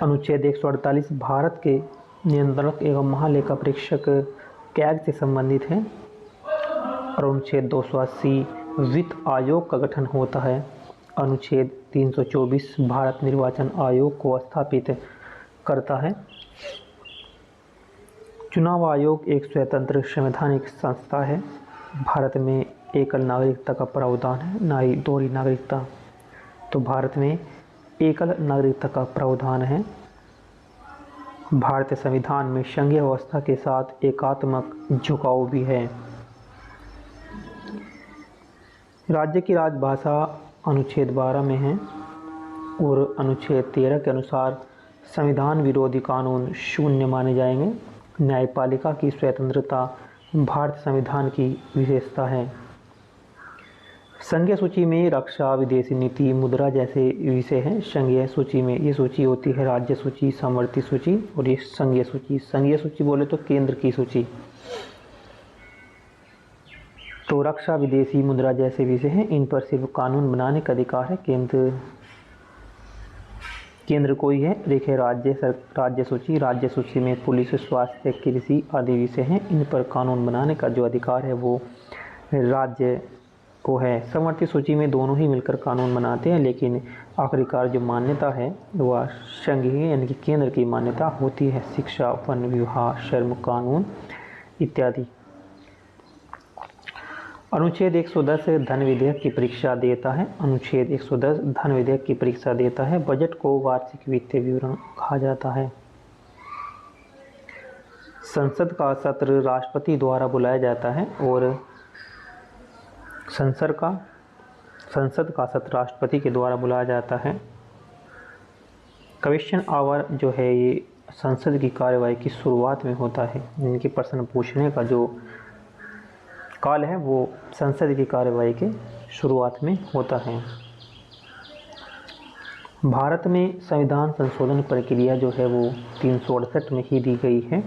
अनुच्छेद 148 भारत के नियंत्रक एवं महालेखा परीक्षक कैग से संबंधित है। और अनुच्छेद 280 वित्त आयोग का गठन होता है। अनुच्छेद 324 भारत निर्वाचन आयोग को स्थापित करता है। चुनाव आयोग एक स्वतंत्र संवैधानिक संस्था है। भारत में एकल नागरिकता का प्रावधान है, ना ही दोहरी नागरिकता। तो भारत में एकल नागरिकता का प्रावधान है। भारतीय संविधान में संघीय व्यवस्था के साथ एकात्मक झुकाव भी है। राज्य की राजभाषा अनुच्छेद 12 में है और अनुच्छेद 13 के अनुसार संविधान विरोधी कानून शून्य माने जाएंगे। न्यायपालिका की स्वतंत्रता भारतीय संविधान की विशेषता है। संघीय सूची में रक्षा, विदेशी नीति, मुद्रा जैसे विषय हैं। संघीय सूची में ये सूची होती है राज्य सूची, समवर्ती सूची और ये संघीय सूची। संघीय सूची बोले तो केंद्र की सूची। तो रक्षा, विदेशी, मुद्रा जैसे विषय हैं, इन पर सिर्फ कानून बनाने का अधिकार है केंद्र को ही है। देखिए राज्य सूची। राज्य सूची में पुलिस, स्वास्थ्य, कृषि आदि विषय हैं। इन पर कानून बनाने का जो अधिकार है वो राज्य को है। समवर्ती सूची में दोनों ही मिलकर कानून बनाते हैं, लेकिन आखिरकार जो मान्यता है वह संघीय यानी कि केंद्र की मान्यता होती है। शिक्षा, वन, विवाह, श्रम कानून इत्यादि। अनुच्छेद 110 धन विधेयक की परीक्षा देता है। अनुच्छेद 110 धन विधेयक की परीक्षा देता है। बजट को वार्षिक वित्तीय विवरण कहा जाता है। संसद का सत्र राष्ट्रपति द्वारा बुलाया जाता है और संसद का सत्र राष्ट्रपति के द्वारा बुलाया जाता है। क्वेश्चन आवर जो है ये संसद की कार्यवाही की शुरुआत में होता है। इनके प्रश्न पूछने का जो काल है वो संसद की कार्यवाही के शुरुआत में होता है। भारत में संविधान संशोधन प्रक्रिया जो है वो 368 में ही दी गई है।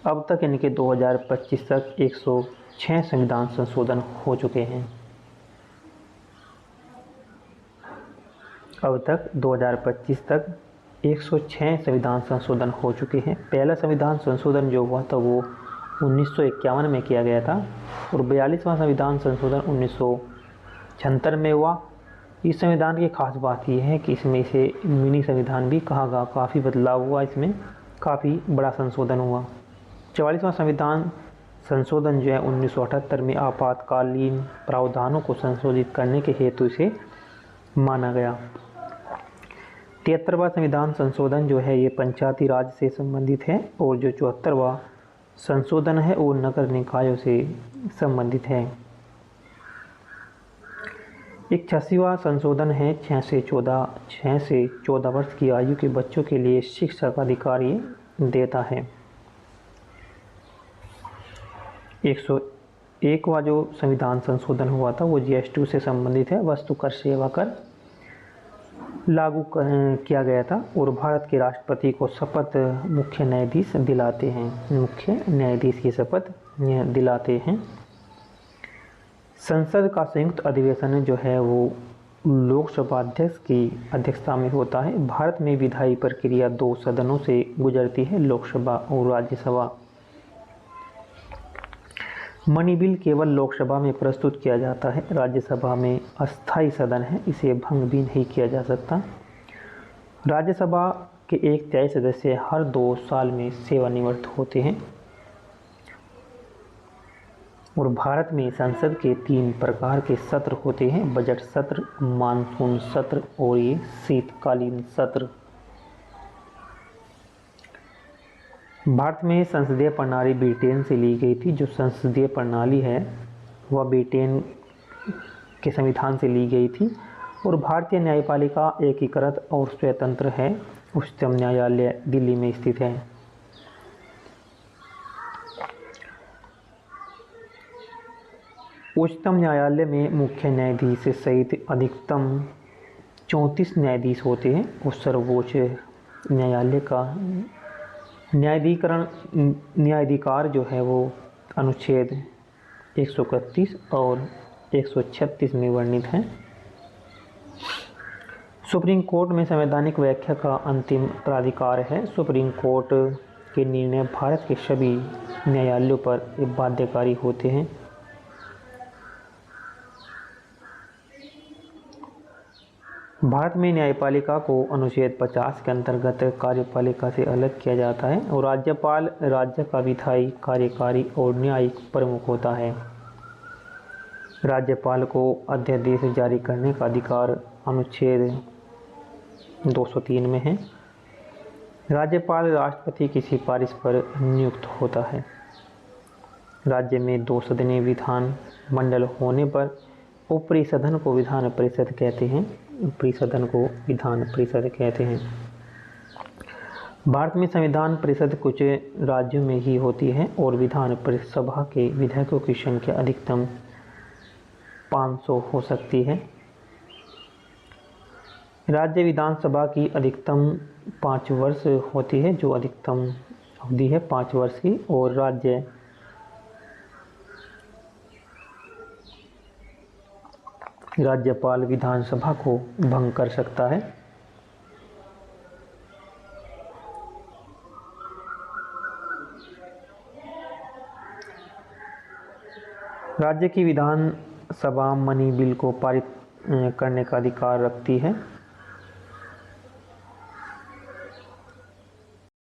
अब तक इनके 2025 तक 106 संविधान संशोधन हो चुके हैं। अब तक 2025 तक 106 संविधान संशोधन हो चुके हैं। पहला संविधान संशोधन जो हुआ था वो 1951 में किया गया था और 42वां संविधान संशोधन 1976 में हुआ। इस संविधान की खास बात यह है कि इसमें इसे मिनी संविधान भी कहा गया। काफ़ी बदलाव हुआ, इसमें काफ़ी बड़ा संशोधन हुआ। 44वां संविधान संशोधन जो है 1978 में आपातकालीन प्रावधानों को संशोधित करने के हेतु इसे माना गया। 73वां संविधान संशोधन जो है ये पंचायती राज से संबंधित है और जो 74वां संशोधन है वो नगर निकायों से संबंधित है। 86वां संशोधन है 6 से 14 वर्ष की आयु के बच्चों के लिए शिक्षा का अधिकार ये देता है। 101वां जो संविधान संशोधन हुआ था वो GST से संबंधित है। वस्तु कर, सेवा कर लागू किया गया था और भारत के राष्ट्रपति को शपथ मुख्य न्यायाधीश दिलाते हैं। मुख्य न्यायाधीश की शपथ दिलाते हैं। संसद का संयुक्त अधिवेशन जो है वो लोकसभा अध्यक्ष की अध्यक्षता में होता है। भारत में विधायी प्रक्रिया 2 सदनों से गुजरती है, लोकसभा और राज्यसभा। मनी बिल केवल लोकसभा में प्रस्तुत किया जाता है। राज्यसभा में अस्थायी सदन है, इसे भंग भी नहीं किया जा सकता। राज्यसभा के 1 तिहाई सदस्य हर 2 साल में सेवानिवृत्त होते हैं। और भारत में संसद के 3 प्रकार के सत्र होते हैं: बजट सत्र, मानसून सत्र और ये शीतकालीन सत्र। भारत में संसदीय प्रणाली ब्रिटेन से ली गई थी। जो संसदीय प्रणाली है वह ब्रिटेन के संविधान से ली गई थी और भारतीय न्यायपालिका एकीकृत और स्वतंत्र है। उच्चतम न्यायालय दिल्ली में स्थित है। उच्चतम न्यायालय में मुख्य न्यायाधीश सहित अधिकतम 34 न्यायाधीश होते हैं और सर्वोच्च न्यायालय का न्यायाधिकार जो है वो अनुच्छेद 131 और 136 में वर्णित है। सुप्रीम कोर्ट में संवैधानिक व्याख्या का अंतिम प्राधिकार है। सुप्रीम कोर्ट के निर्णय भारत के सभी न्यायालयों पर बाध्यकारी होते हैं। भारत में न्यायपालिका को अनुच्छेद 50 के अंतर्गत कार्यपालिका से अलग किया जाता है और राज्यपाल राज्य का विधायी, कार्यकारी और न्यायिक प्रमुख होता है। राज्यपाल को अध्यादेश जारी करने का अधिकार अनुच्छेद 203 में है। राज्यपाल राष्ट्रपति की सिफारिश पर नियुक्त होता है। राज्य में 2 सदनीय विधान मंडल होने पर ऊपरी सदन को विधान परिषद कहते हैं। ऊपरी सदन को विधान परिषद कहते हैं। भारत में संविधान परिषद कुछ राज्यों में ही होती है और विधान सभा के विधायकों की संख्या अधिकतम 500 हो सकती है। राज्य विधानसभा की अधिकतम 5 वर्ष होती है, जो अधिकतम अवधि है 5 वर्ष की, और राज्यपाल विधानसभा को भंग कर सकता है। राज्य की विधानसभा मनी बिल को पारित करने का अधिकार रखती है।